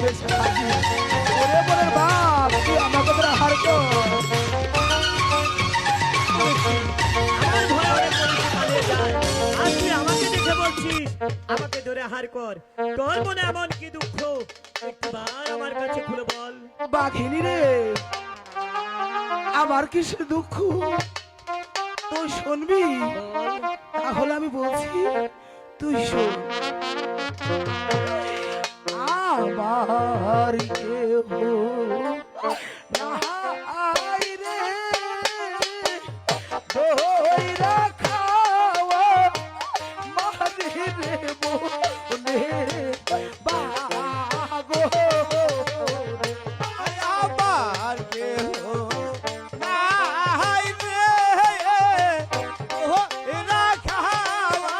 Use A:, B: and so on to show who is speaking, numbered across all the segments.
A: বেশি হাসি। ওরে বনের বাপ, তুই আমাকে তোরা হার কর।
B: আমার ভয়ে অনেক মানুষ পালিয়ে যায়। আজ তুই আমাকে দেখে বলছিস আমাকে ধরে হার কর। তোর মনে এমন কি দুঃখ একবার আমার কাছে খুলে বল।
A: বাঘিনী রে, আমার কিসের দুঃখ তুই শুনবি? তাহলে আমি বলছি, তুই শোন। আমার কেহ নাই রে, ধইরা খাওয়া মাঝে রে বনে বাগো।
C: আমার কেহ নাই রে, ও এরা খাওয়া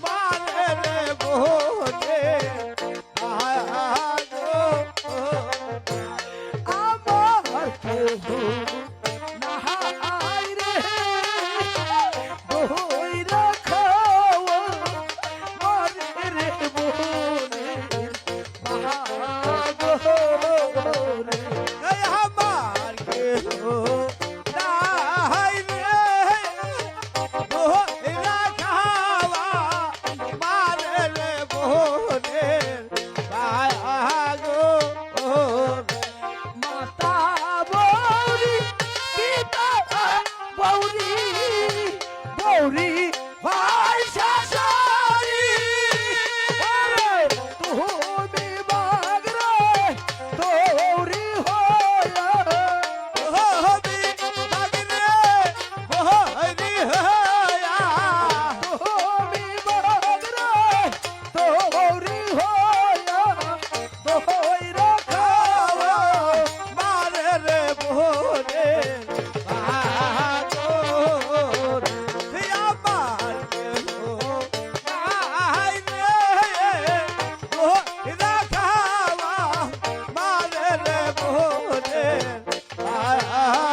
C: মারে রে বনে আগো।
A: আমার কেহ নাই রে, ধইরা খাওয়া মাঝে রে বনে বাগো রে।
C: এই আমার কেহ নাই রে, ও এরা খাওয়া মারে রে বনে আগো।
A: মাতা বৌরি, পিতা বৌরি, বৌরি ভাই শাশুড়ি। আরে তুমি বাগরে দৌড়ি হইয়া,
C: হবি বাগনে বহরি হয়া,
A: তুমি বাগরে দৌড়ি হইয়া, দৌড়া খাওয়া
C: মারে রে বহরে আগর। এই আমার কেহ নাই রে, ও এরা খাওয়া মারে রে বহরে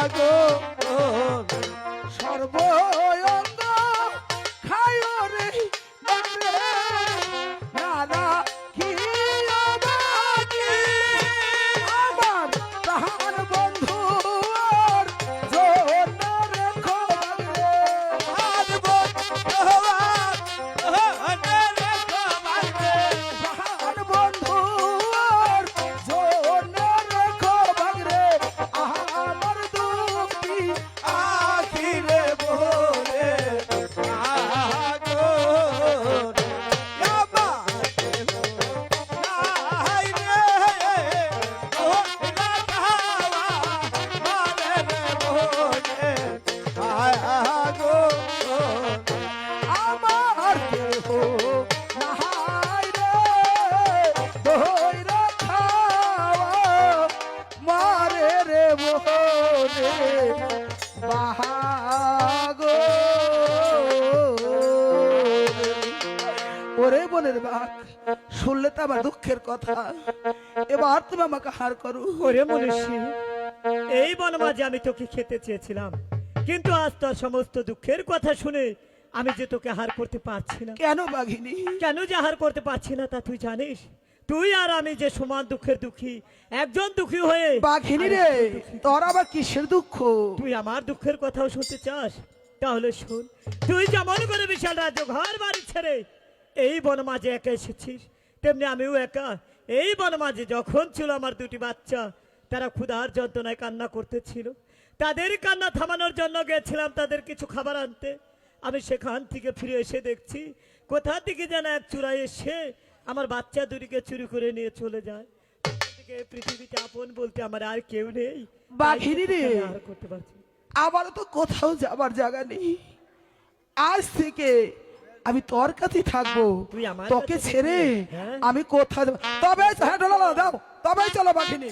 C: আগর।
A: সর্বঙ্গ খায় রে নারে, নানা কি অবাকি। আমার প্রাণ বন্ধু আর জন্য রেখো রে।
C: আর বন্ধুয়া রে কমারে,
A: প্রাণ বন্ধু আর জন্য রেখো বাগরে। আমার দুঃখী
C: আখিরে বলে আগর। আমার কেহ নাই রে, ও এরা খাওয়া মারে রে বলে আগর।
A: আমার কেহ নাই রে, ধইরা খাওয়া মারে রে মোরে বাহাগো। ওরে বোনের বাঘ, শুনলে তো আমার দুঃখের কথা। এবার তুমি আমাকে হার করো।
B: ওরে মনীষী, এই বনমাঝে আমি তোকে খেতে চেয়েছিলাম, কিন্তু আজ তোর সমস্ত দুঃখের কথা শুনে আমি যে তোকে হার করতে পারছি না।
A: কেন বাঘিনী?
B: কেন যে হার করতে পারছি না তা তুই জানিস? তুই আর আমি যে সমান দুঃখের দুঃখী, একজন দুঃখী হয়ে
A: বাঘিনী রে,
B: আরেকজন দুঃখী।
A: তোর আবার কিসের দুঃখ?
B: তুই আমার দুঃখের কথাও শুনতে চাস? তাহলে শোন, তুই যেমন করে বিশাল রাজ্য ঘর বাড়ি ছেড়ে এই বনমাঝে একা এসেছিস, তেমনি আমিও একা। এই বনমাঝে যখন ছিল আমার দুটি বাচ্চা, তারা ক্ষুধার যন্ত্রণায় কান্না করতেছিল। তাদের কান্না থামানোর জন্য গেছিলাম তাদের কিছু খাবার আনতে। আমি সেখান থেকে ফিরে এসে দেখছি কোথা থেকে যেন এক চূড়ায় এসে আমার বাচ্চা দুটিকে চুরি করে নিয়ে চলে যায়। পৃথিবীতে আপন বলতে আমার আর কেউ নেই।
A: বাঘিনী রে,
B: তাই আর করতে পারছি না।
A: আমারও তো কোথাও যাবার জায়গা নেই। আজ থেকে আমি তোর কাছেই থাকবো,
B: তুই আমার
A: তোকে
B: কাছে
A: ছেড়ে
B: থাকবি? হ্যাঁ?
A: আমি কোথাও যাব? তবে হ্যাঁ ঢোলা দাও, তবে চলো বাঘিনী।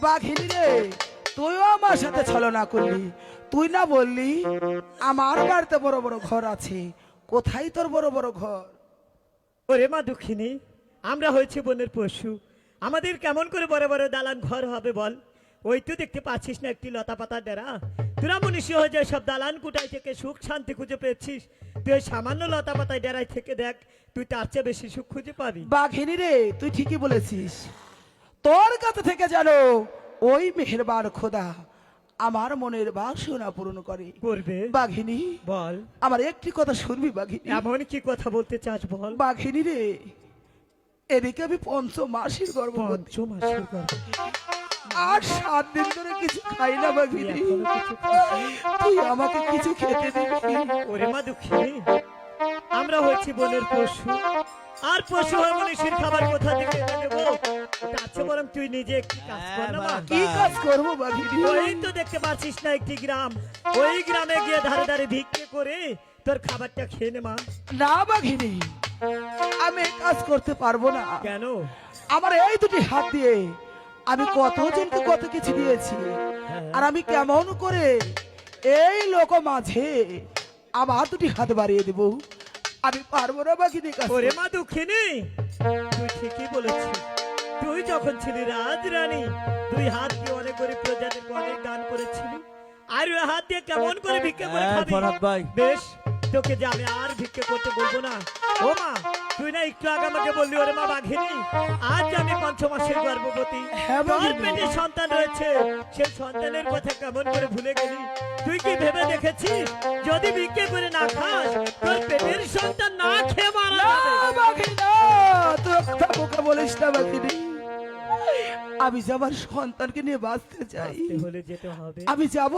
A: বাঘিনী রে, তুইও আমার সাথে ছলনা করলি। তুই না বললি আমার বাড়িতে বড় বড় ঘর আছে? কোথায় তোর বড় বড় ঘর?
B: ওরে মা দুঃখিনী, আমরা হয়েছে বনের পশু, আমাদের কেমন করে বড় বড় দালান ঘর হবে বল? ওই তুই দেখতে পাচ্ছিস না একটি লতা পাতা ডেরা? তোরা মনীষী হয়ে যায় সব দালান কুটাই থেকে সুখ শান্তি খুঁজে পেয়েছিস, তুই ওই সামান্য লতা পাতায় ডেরায় থেকে দেখ, তুই তার চেয়ে বেশি সুখ খুঁজে পাবি।
A: বাঘিনী রে, তুই ঠিকই বলেছিস। তোর কাছে থেকে জানো ওই মেহেরবান খোদা আমার মনের বাসনা পূরণ করে।
B: করবে।
A: বাঘিনী,
B: বল,
A: আমার একটি কথা শুনবি বাঘিনী?
B: এমন কি কথা বলতে চাস বল?
A: বাঘিনী রে, এদিকে আমি 5 মাসের গর্ভবতী,
B: পঞ্চমাসের গর্ভ।
A: আর 7 দিন ধরে কিছু খাই না
B: তুই
A: বাঘিনী।
B: এখনো কিছু খাসনি?
A: তুই আমাকে কিছু খেতে দিবি?
B: ওরে মা দুঃখিনী, আমরা হচ্ছি বনের পশু, আর পশু হয়ে মনীষীর খাবার কোথা থেকে এনে দেবো? তার চেয়ে বরং তুই নিজে একটি কাজ কর না মা।
A: কি কাজ করবো বাঘিনী?
B: ওই তো দেখতে পাচ্ছিস না একটি গ্রাম, ওই গ্রামে গিয়ে ধারে ধারে ভিক্ষে করে তোর খাবারটা খেয়ে নে মা।
A: না বাঘিনী, আমি এই কাজ করতে পারবো না।
B: কেন?
A: আমার এই দুটি হাত দিয়ে আমি কতজনকে কত কিছু দিয়েছি, আর আমি কেমন করে এই লোক মাঝে আমার দুটি হাত বাড়িয়ে দেব? আমি পারবো না বাঘিনী কাজ।
B: ওরে মা দুঃখিনী, তুই ঠিকই বলেছিস। তুই যখন ছিলি রাজরানী, তুই হাত দিয়ে অনেক গরিব প্রজাদেরকে অনেক দান করেছিলি, আর ওই হাত দিয়ে কেমন করে ভিক্ষে করে খাবি?
C: ফরহাদ ভাই।
B: বেশ, তোকে যে আমি আর ভিক্ষে করতে বলবো না। ও মা, তুই না একটু আগে আমাকে বললি ওরে মা বাঘিনী, আজ আমি 5 মাসের গর্ভবতী,
A: হ্যাঁ
B: তোর
A: বাঘিনী।
B: পেটে সন্তান রয়েছে, সেই সন্তানের কথা কেমন করে ভুলে গেলি? তুই কি ভেবে দেখেছিস যদি ভিক্ষে করে না খাস, তোর পেটের সন্তান না খেয়ে মারা
A: না
B: যাবে?
A: বাঘিনী, না, তুই কথা মুখে বলিস না বাঘিনী। আমি যে আমার সন্তানকে নিয়ে বাঁচতে চাই,
B: আসতে হলে যেতে হবে।
A: আমি যাব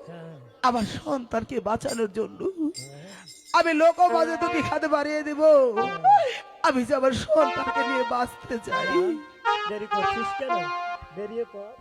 B: হ্যাঁ,
A: আমার সন্তানকে বাঁচানোর জন্য। আমি লোক মাঝে দুটি হাত বাড়িয়ে দেব, আমি যে আমার সন্তানকে নিয়ে বাঁচতে চাই।
B: দেরি করছিস কেন? বেরিয়ে পড়।